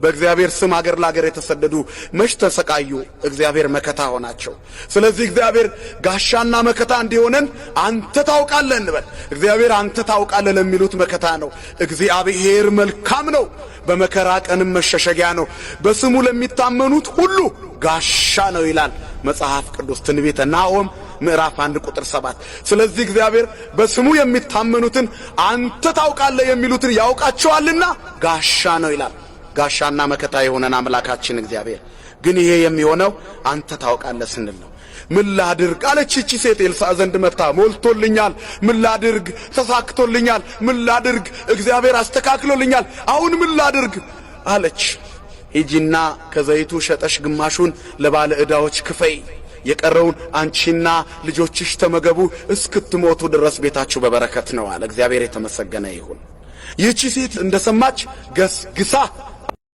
በእግዚአብሔር ስም አገር ለአገር የተሰደዱ መች ተሰቃዩ? እግዚአብሔር መከታ ሆናቸው። ስለዚህ እግዚአብሔር ጋሻና መከታ እንዲሆነን አንተ ታውቃለህ እንበል። እግዚአብሔር አንተ ታውቃለህ ለሚሉት መከታ ነው። እግዚአብሔር መልካም ነው፣ በመከራ ቀንም መሸሸጊያ ነው፣ በስሙ ለሚታመኑት ሁሉ ጋሻ ነው ይላል መጽሐፍ ቅዱስ ትንቢተ ናሆም ምዕራፍ 1 ቁጥር 7። ስለዚህ እግዚአብሔር በስሙ የሚታመኑትን አንተ ታውቃለህ የሚሉትን ያውቃቸዋልና ጋሻ ነው ይላል። ጋሻና መከታ የሆነን አምላካችን እግዚአብሔር ግን ይሄ የሚሆነው አንተ ታውቃለህ ስንል ነው። ምን ላድርግ አለች እቺ ሴት ኤልሳዕ ዘንድ መጣ። ሞልቶልኛል፣ ምን ላድርግ? ተሳክቶልኛል፣ ምን ላድርግ? እግዚአብሔር አስተካክሎልኛል፣ አሁን ምን ላድርግ አለች። ሂጂና ከዘይቱ ሸጠሽ ግማሹን ለባለ ዕዳዎች ክፈይ፣ የቀረውን አንቺና ልጆችሽ ተመገቡ፣ እስክትሞቱ ድረስ ቤታችሁ በበረከት ነው አለ። እግዚአብሔር የተመሰገነ ይሁን። ይህቺ ሴት እንደሰማች ገስግሳ